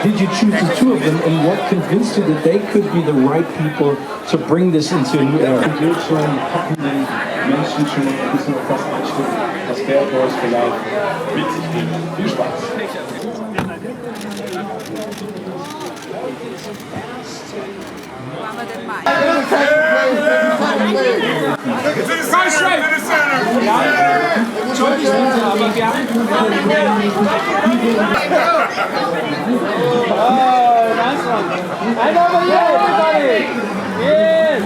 Did you choose the two of them, and what convinced you that they could be the right people to bring this into a new era? Menschen schon ein bisschen auf das einstimmen, was Bad Boys vielleicht mit sich bringen. Viel Spaß! Go straight to the center! Oh, nice one. And over here, everybody! Yes!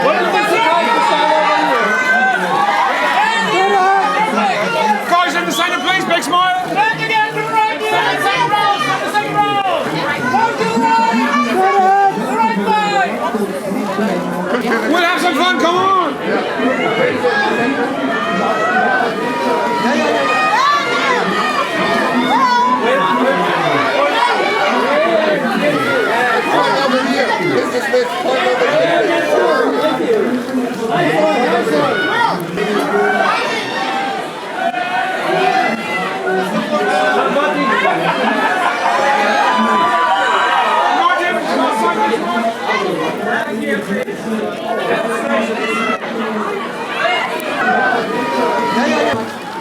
What is this about to stand over here? Guys in the center, please, big smile! Back again to the right, to the second row, to the second row! Go to the right! The right side! We'll have some fun, come on!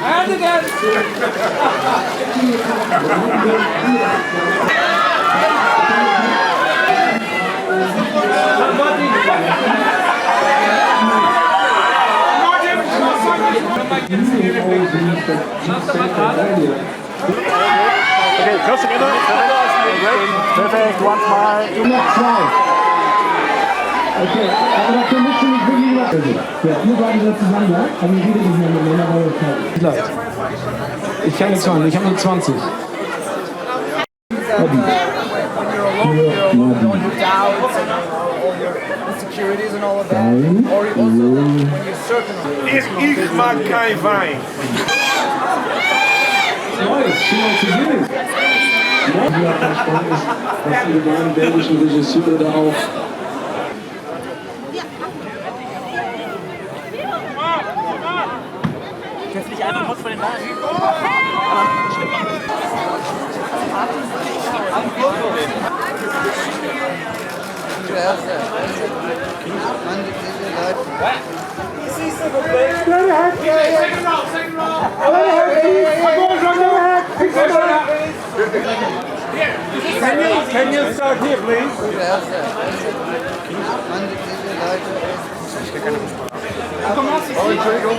And again! Okay, close together. Perfect, one smile. Noch zwei. Okay, aber da können wir schon nicht wirklich was. Ja, ihr beiden seid zusammen, ja? Aber ihr redet nicht mehr miteinander, weil ihr Zeit. Ich kann nichts machen, ich habe nur 20. Ich mag kein Wein. Neues, schon mal zu sehen. Ja, was spannend ist, dass die beiden belgischen Regisseure da auch Jetzt nicht einfach kurz vor den Wagen. Can you start here, please? Oh, Entschuldigung.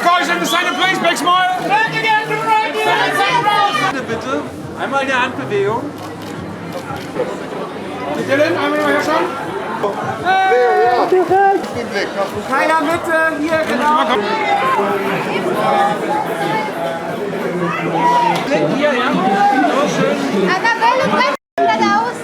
Guys in the center, please, big smile. Back again to the right, to the second row! Bitte, einmal eine Handbewegung. Dylan, einmal noch herschauen. Keiner Mitte, hier, genau. Hier, ja. So schön. Annabelle, bleib geradeaus.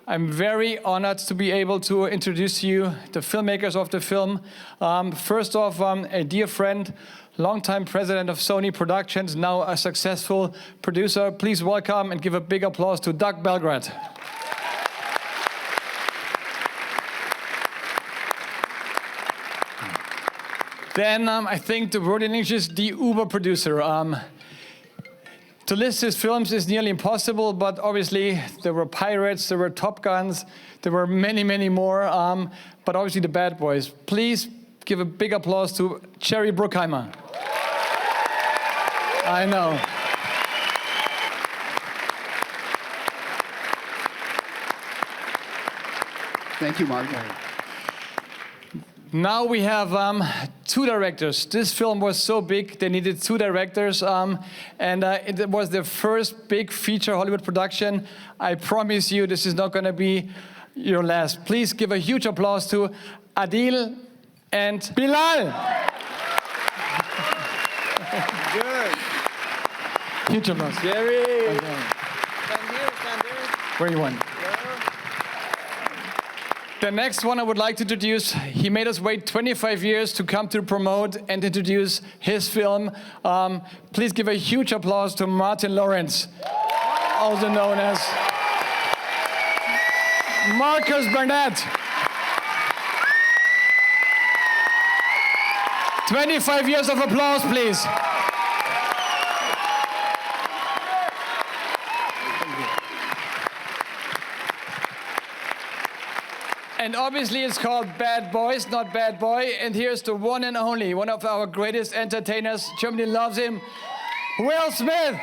I'm very honored to be able to introduce you the filmmakers of the film. First off, a dear friend, longtime president of Sony Productions, now a successful producer. Please welcome and give a big applause to Doug Belgrade. Then I think the word in English is the Uber producer. To list his films is nearly impossible, but obviously there were Pirates, there were Top Guns, there were many, many more, but obviously the Bad Boys. Please give a big applause to Cherry Bruckheimer. I know. Thank you, Mark. Now we have 2 directors. This film was so big, they needed 2 directors, and it was their first big feature Hollywood production. I promise you this is not going to be your last. Please give a huge applause to Adil and Bilall. Good. Huge applause. Jerry. Okay. Stand here, stand there. Where you want? The next one I would like to introduce, he made us wait 25 years to come to promote and introduce his film. Please give a huge applause to Martin Lawrence, also known as Marcus Burnett. 25 years of applause, please. And obviously it's called Bad Boys, not Bad Boy. And here's the one and only, one of our greatest entertainers. Germany loves him, Will Smith.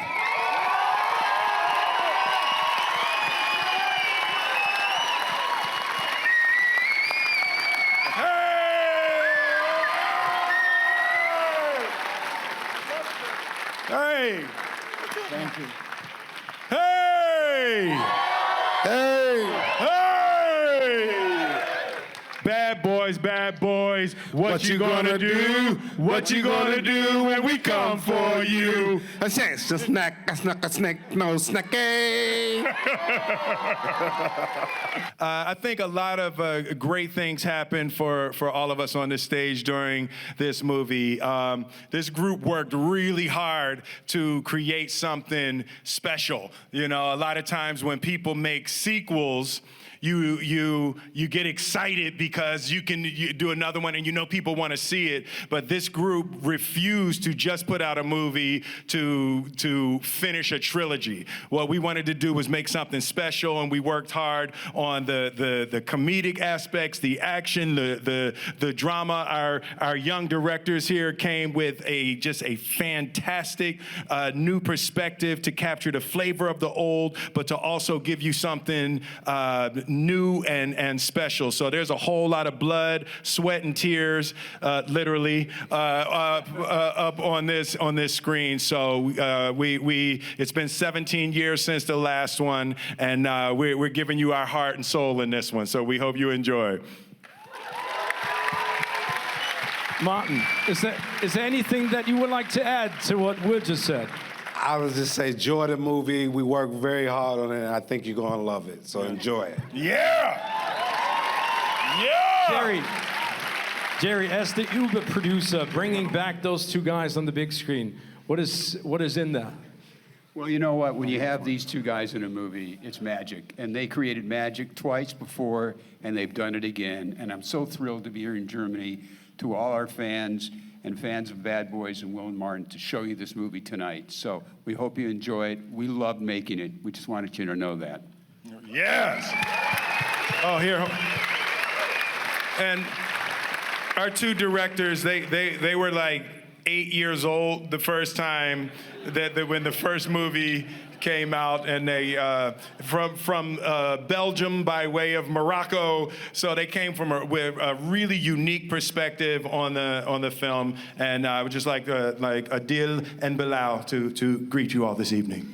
Hey! Thank you. Hey! Hey! Hey! Bad boys, what you gonna do? What you gonna do when we come for you? A chance to snack, a snack, no snacky. I think a lot of great things happened for all of us on this stage during this movie. This group worked really hard to create something special. You know, a lot of times when people make sequels, you get excited because you do another one and you know people want to see it. But this group refused to just put out a movie to finish a trilogy. What we wanted to do was make something special, and we worked hard on the comedic aspects, the action, the drama. Our young directors here came with just a fantastic new perspective to capture the flavor of the old, but to also give you something new and special. So there's a whole lot of blood, sweat, and tears, literally, up on this screen. So it's been 17 years since the last one, and we're giving you our heart and soul in this one. So we hope you enjoy. Martin, is there anything that you would like to add to what Will just said? I would just say, enjoy the movie. We worked very hard on it, and I think you're going to love it. So enjoy it. Yeah! Yeah! Jerry, as the Uber producer, bringing back those 2 guys on the big screen, what is in there? Well, you know what? When you have these 2 guys in a movie, it's magic. And they created magic twice before, and they've done it again. And I'm so thrilled to be here in Germany to all our fans and fans of Bad Boys and Will and Martin to show you this movie tonight. So we hope you enjoy it. We loved making it. We just wanted you to know that. Yes. Oh, here. And our 2 directors, they were like 8 years old the first time that when the first movie came out, and they from Belgium by way of Morocco, so they came from with a really unique perspective on the film, and I would just like Adil and Bilall to greet you all this evening.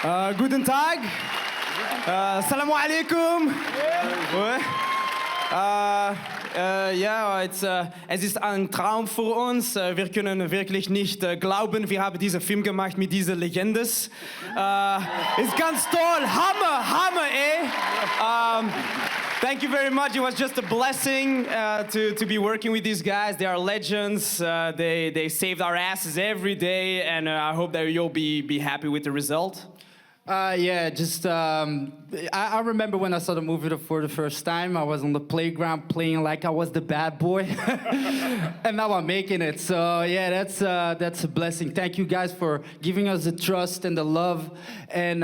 Guten Tag. Assalamu alaikum. Ja, es ist ein Traum für uns. Wir können wirklich nicht glauben, wir haben diesen Film gemacht mit diesen Legendes. Ist ganz toll. Hammer, ey. Thank you very much. It was just a blessing to be working with these guys. They are legends. They saved our asses every day, and I hope that you'll be happy with the result. Yeah, just I remember when I saw the movie for the first time. I was on the playground playing like I was the bad boy, and now I'm making it. So yeah, that's a blessing. Thank you guys for giving us the trust and the love, and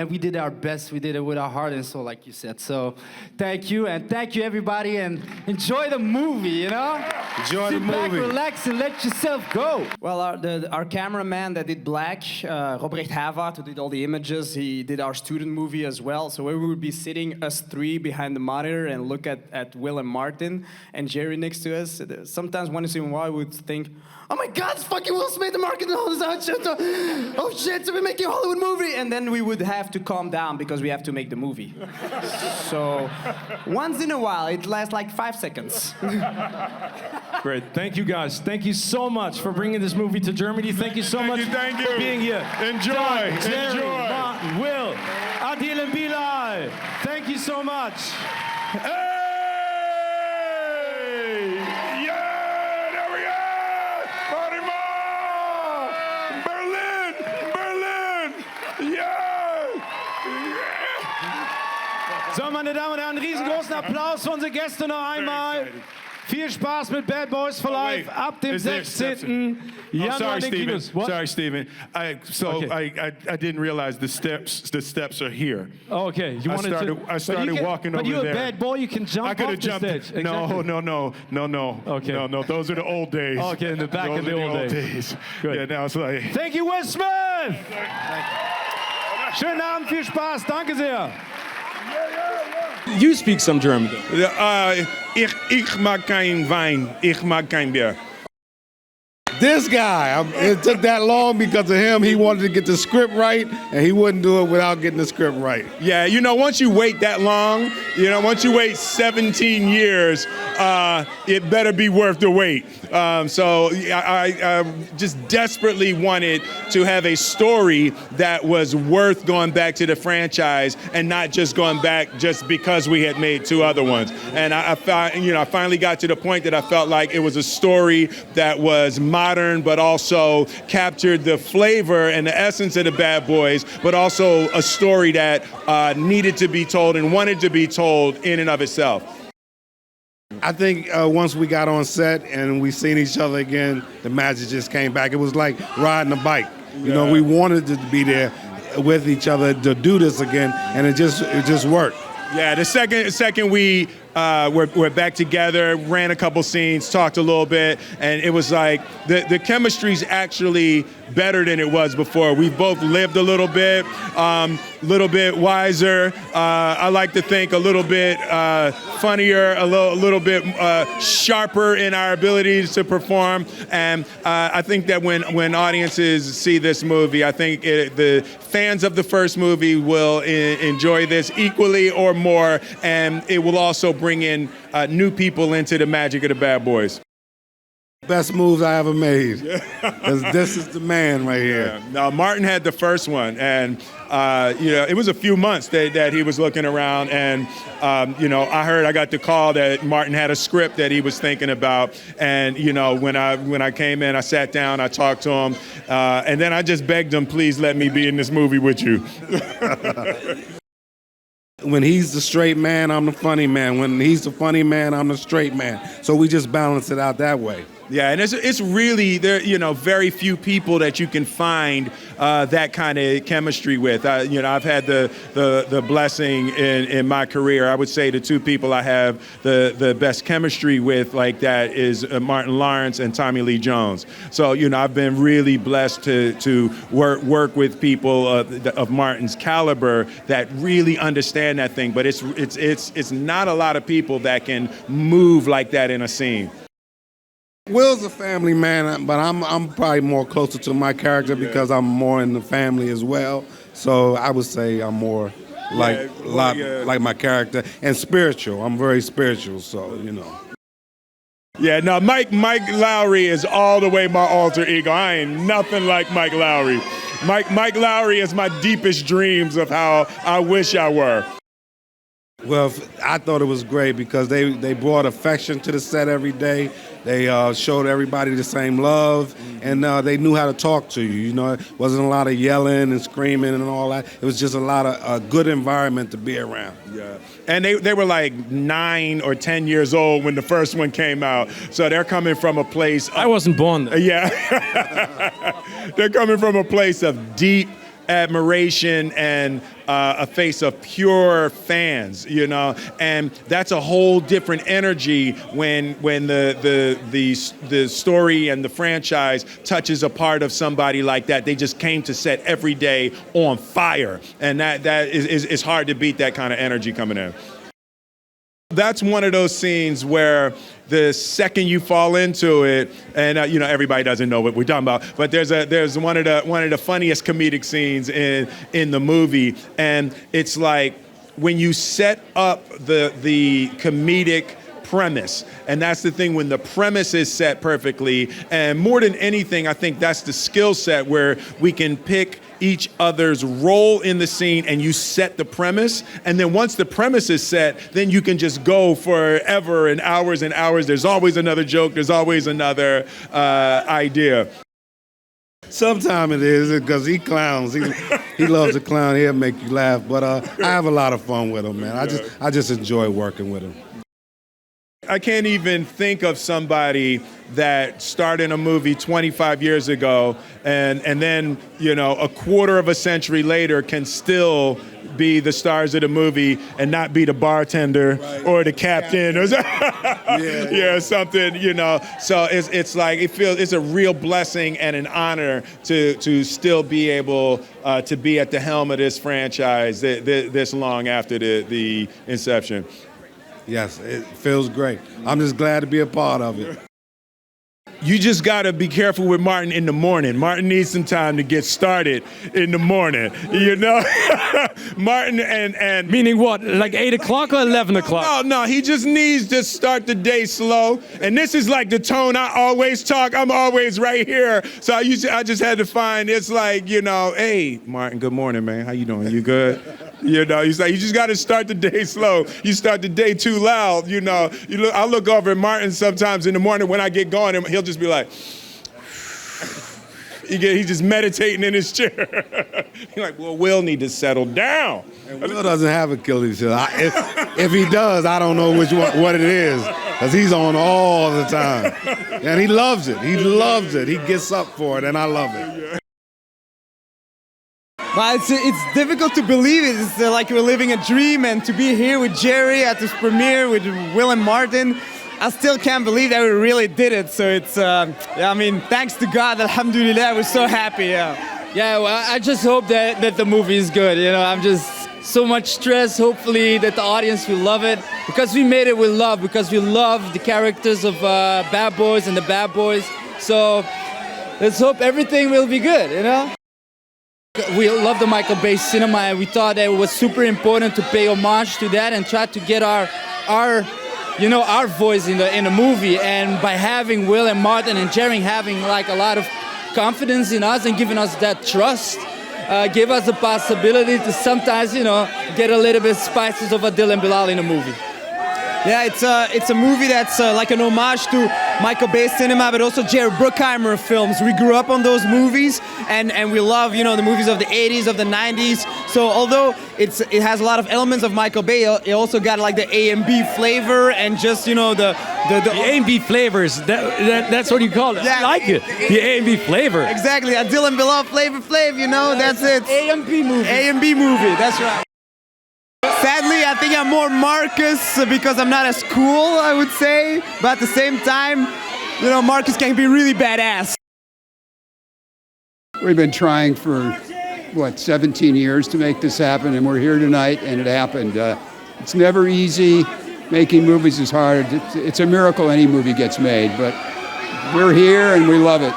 we did our best. We did it with our heart and soul, like you said. So thank you, and thank you everybody, and enjoy the movie. You know, Enjoy the sit back, movie. relax, and let yourself go. Well, our cameraman that did Black, Robrecht Havard, who did all the images, he did our student movie as well. So we would be sitting, us three, behind the monitor and look at Will and Martin and Jerry next to us. Sometimes once in a while we would think, oh my God, it's fucking Will Smith and Martin. Oh shit, so we're making a Hollywood movie. And then we would have to calm down because we have to make the movie. So once in a while, it lasts like 5 seconds. Great. Thank you, guys. Thank you so much for bringing this movie to Germany. Thank you so much thank you. for being here. Enjoy. Doug, Jerry, Enjoy. Martin, Will, Adil, and Bilall. Thank you so much. Hey! Yeah, there we are! Party more! Berlin! Berlin! Yeah! So, meine Damen und Herren, riesengroßen Applaus für unsere Gäste noch einmal. Viel Spaß mit Bad Boys for Life ab dem 16. Januar in den Kinos. What? Sorry, Stephen. I didn't realize the steps are here. Oh, okay. You wanted I started walking over there. But you're there. a bad boy. You can jump I could off have the jumped. stage. No. Okay. No. Those are the old days. Okay, in the back Those of the are old days. Good. Yeah, now it's like. Thank you, Will Smith. Schönen Abend, viel Spaß. Danke sehr. You speak some German. Ich mag kein Wein. Ich mag kein Bier. This guy, it took that long because of him. He wanted to get the script right, and he wouldn't do it without getting the script right. Yeah, once you wait that long, once you wait 17 years, it better be worth the wait. So I just desperately wanted to have a story that was worth going back to the franchise and not just going back just because we had made two other ones. And I finally got to the point that I felt like it was a story that was modern, but also captured the flavor and the essence of the Bad Boys, but also a story that needed to be told and wanted to be told in and of itself. I think once we got on set and we seen each other again, the magic just came back. It was like riding a bike. We wanted to be there with each other to do this again, and it just worked. Yeah, the second we we're back together, ran a couple scenes, talked a little bit, and it was like the chemistry's actually better than it was before. We've both lived a little bit wiser. I like to think a little bit funnier, a little bit sharper in our abilities to perform. And I think that when audiences see this movie, I think the fans of the first movie will enjoy this equally or more, and it will also bring in new people into the magic of the Bad Boys. Best moves I ever made. This is the man right here. Yeah. Now, Martin had the first one, and it was a few months that he was looking around, and I got the call that Martin had a script that he was thinking about, and when I came in, I sat down, I talked to him, and then I just begged him, please let me be in this movie with you. When he's the straight man, I'm the funny man. When he's the funny man, I'm the straight man. So we just balance it out that way. Yeah, and it's really there. Very few people that you can find that kind of chemistry with. I've had the blessing in my career. I would say the two people I have the best chemistry with like that is Martin Lawrence and Tommy Lee Jones. So I've been really blessed to work with people of Martin's caliber that really understand that thing. But it's not a lot of people that can move like that in a scene. Will's a family man, but I'm probably more closer to my character because I'm more in the family as well. So I would say I'm more like my character and spiritual. I'm very spiritual, so Yeah, no, Mike Lowry is all the way my alter ego. I ain't nothing like Mike Lowry. Mike Lowry is my deepest dreams of how I wish I were. Well, I thought it was great because they brought affection to the set every day. They showed everybody the same love, and they knew how to talk to you. You know, it wasn't a lot of yelling and screaming and all that. It was just a lot of a good environment to be around. Yeah, and they were like 9 or 10 years old when the first one came out, so they're coming from a place. I wasn't born then. Yeah, they're coming from a place of deep admiration and a face of pure fans, you know, and that's a whole different energy when the story and the franchise touches a part of somebody like that. They just came to set every day on fire, and that is hard to beat that kind of energy coming in. That's one of those scenes where the second you fall into it, and you know everybody doesn't know what we're talking about, but there's one of the funniest comedic scenes in the movie, and it's like when you set up the comedic premise, and that's the thing, when the premise is set perfectly, and more than anything, I think that's the skill set where we can pick each other's role in the scene and you set the premise, and then once the premise is set, then you can just go forever and hours. There's always another joke, there's always another idea. Sometimes it is because he clowns. He loves to clown. He'll make you laugh, but I have a lot of fun with him, man. I just enjoy working with him. I can't even think of somebody that started a movie 25 years ago and then, you know, a quarter of a century later can still be the stars of the movie and not be the bartender or the captain or something, you know. So it's like it's a real blessing and an honor to still be able to be at the helm of this franchise this long after the inception. Yes, it feels great. I'm just glad to be a part of it. You just got to be careful with Martin in the morning. Martin needs some time to get started in the morning, you know? Martin and... Meaning what, like 8 o'clock or 11 o'clock? No, he just needs to start the day slow. And this is like the tone I always talk. I'm always right here. So I just had to find, it's like, you know, hey, Martin, good morning, man. How you doing? You good? You know, he's like, you just got to start the day slow. You start the day too loud, you know. I look over at Martin sometimes in the morning when I get going, and he'll just be like, he's just meditating in his chair. You're like, well, Will need to settle down. And Will doesn't have a Achilles heel. If he does, I don't know what it is, because he's on all the time. And he loves it. He loves it. He gets up for it, and I love it. Well, it's difficult to believe it. It's like we're living a dream, and to be here with Jerry at this premiere with Will and Martin, I still can't believe that we really did it. So it's, I mean, thanks to God, alhamdulillah, we're so happy, Yeah, well, I just hope that the movie is good, you know. I'm just so much stress, hopefully that the audience will love it, because we made it with love, because we love the characters of Bad Boys and the Bad Boys. So let's hope everything will be good, you know. We love the Michael Bay cinema, and we thought that it was super important to pay homage to that and try to get our voice in the movie. And by having Will and Martin and Jerry having like a lot of confidence in us and giving us that trust, gave us the possibility to sometimes, you know, get a little bit spices of Adil and Bilall in a movie. Yeah, it's a movie that's like an homage to Michael Bay cinema, but also Jerry Bruckheimer films. We grew up on those movies, and we love, you know, the movies of the 80s, of the 90s. So although it has a lot of elements of Michael Bay, it also got like the A&B flavor and just, you know, the A&B flavors. That's what you call it. Yeah, I like it. The A&B flavor. Exactly. Adil and Bilall, Flavor Flav, you know, that's it. A&B movie. A&B movie, that's right. Sadly, I think I'm more Marcus because I'm not as cool, I would say. But at the same time, you know, Marcus can be really badass. We've been trying for, 17 years to make this happen, and we're here tonight, and it happened. It's never easy. Making movies is hard. It's a miracle any movie gets made, but we're here and we love it.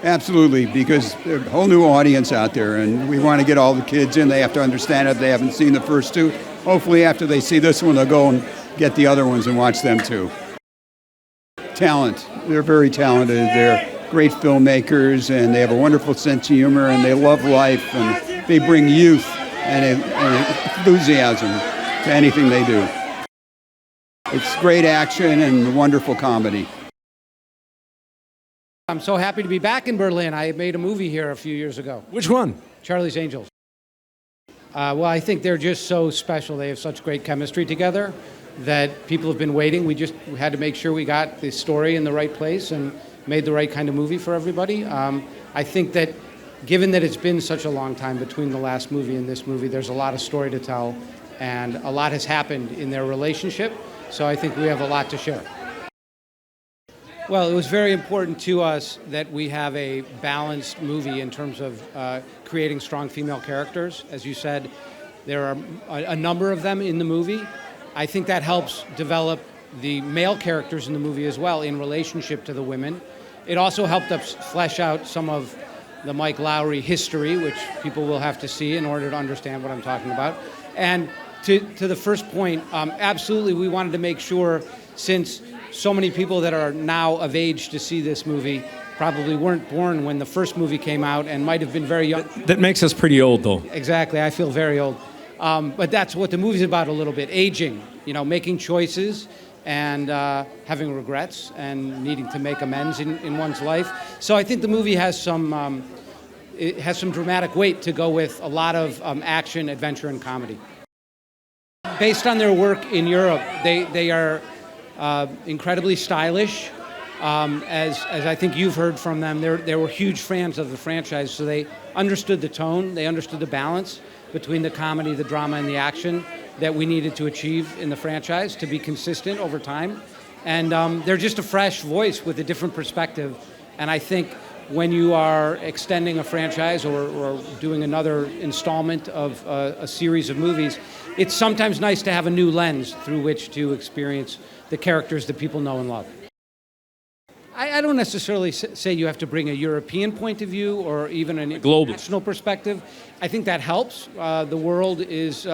Absolutely, because there's a whole new audience out there, and we want to get all the kids in. They have to understand it if they haven't seen the first two. Hopefully after they see this one, they'll go and get the other ones and watch them too. Talent. They're very talented. They're great filmmakers, and they have a wonderful sense of humor, and they love life, and they bring youth and enthusiasm to anything they do. It's great action and wonderful comedy. I'm so happy to be back in Berlin. I made a movie here a few years ago. Which one? Charlie's Angels. Well, I think they're just so special. They have such great chemistry together that people have been waiting. We had to make sure we got the story in the right place and made the right kind of movie for everybody. I think that given that it's been such a long time between the last movie and this movie, there's a lot of story to tell, and a lot has happened in their relationship, so I think we have a lot to share. Well, it was very important to us that we have a balanced movie in terms of creating strong female characters. As you said, there are a number of them in the movie. I think that helps develop the male characters in the movie as well in relationship to the women. It also helped us flesh out some of the Mike Lowry history, which people will have to see in order to understand what I'm talking about. And to the first point, absolutely we wanted to make sure, since so many people that are now of age to see this movie probably weren't born when the first movie came out and might have been very young. That makes us pretty old, though. Exactly, I feel very old. But that's what the movie's about a little bit, aging, making choices and having regrets and needing to make amends in one's life. So I think the movie has some dramatic weight to go with a lot of action, adventure, and comedy. Based on their work in Europe, they are incredibly stylish. As I think you've heard from them, they were huge fans of the franchise, so they understood the tone, they understood the balance between the comedy, the drama, and the action that we needed to achieve in the franchise to be consistent over time. And they're just a fresh voice with a different perspective. And I think when you are extending a franchise or doing another installment of a series of movies, it's sometimes nice to have a new lens through which to experience the characters that people know and love. I don't necessarily say you have to bring a European point of view or even an international perspective. I think that helps. The world is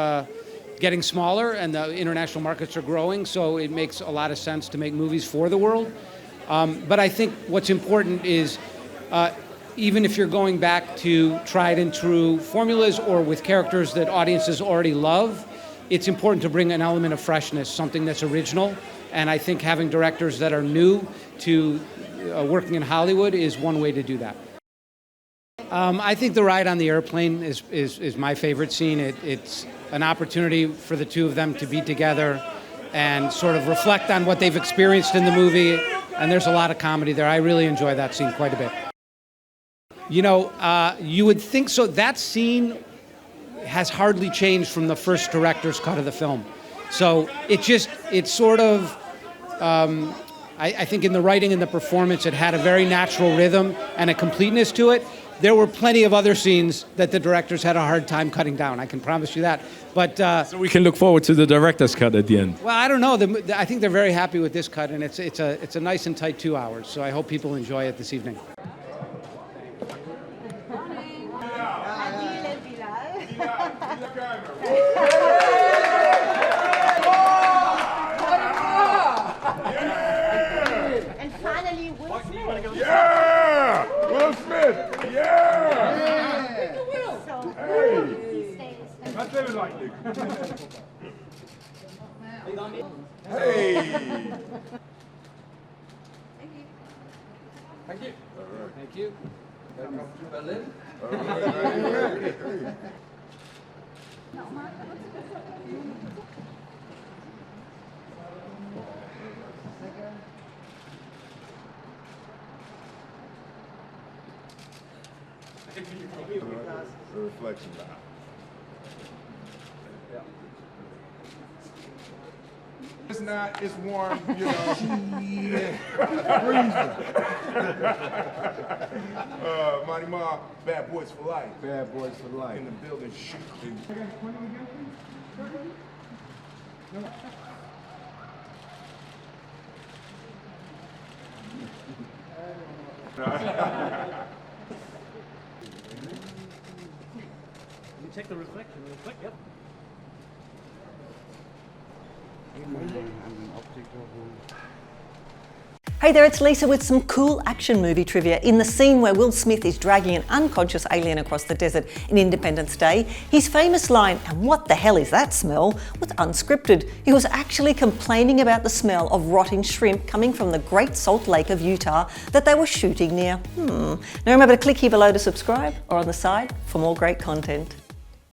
getting smaller and the international markets are growing, so it makes a lot of sense to make movies for the world. But I think what's important is even if you're going back to tried and true formulas or with characters that audiences already love, it's important to bring an element of freshness, something that's original. And I think having directors that are new to working in Hollywood is one way to do that. I think the ride on the airplane is my favorite scene. It's an opportunity for the two of them to be together and sort of reflect on what they've experienced in the movie. And there's a lot of comedy there. I really enjoy that scene quite a bit. You would think so. That scene has hardly changed from the first director's cut of the film. So it's sort of, I think in the writing and the performance, it had a very natural rhythm and a completeness to it. There were plenty of other scenes that the directors had a hard time cutting down, I can promise you that. But so we can look forward to the director's cut at the end. Well, I don't know. I think they're very happy with this cut, and it's a nice and tight 2 hours. So I hope people enjoy it this evening. Adil and Bilall. And finally, Will Smith. Yeah! Will Smith! Yeah! So, he stays. Wat hebben we like? Hey! Thank you. Thank you. Welcome to Berlin. The reflection now. It's not, it's warm, Monty Ma, bad boys for life. Bad boys for life. In the building, shoot. You take the reflection real quick, yep. Hey there, it's Lisa with some cool action movie trivia. In the scene where Will Smith is dragging an unconscious alien across the desert in Independence Day, his famous line, "And what the hell is that smell?" was unscripted. He was actually complaining about the smell of rotting shrimp coming from the Great Salt Lake of Utah that they were shooting near. Now remember to click here below to subscribe or on the side for more great content.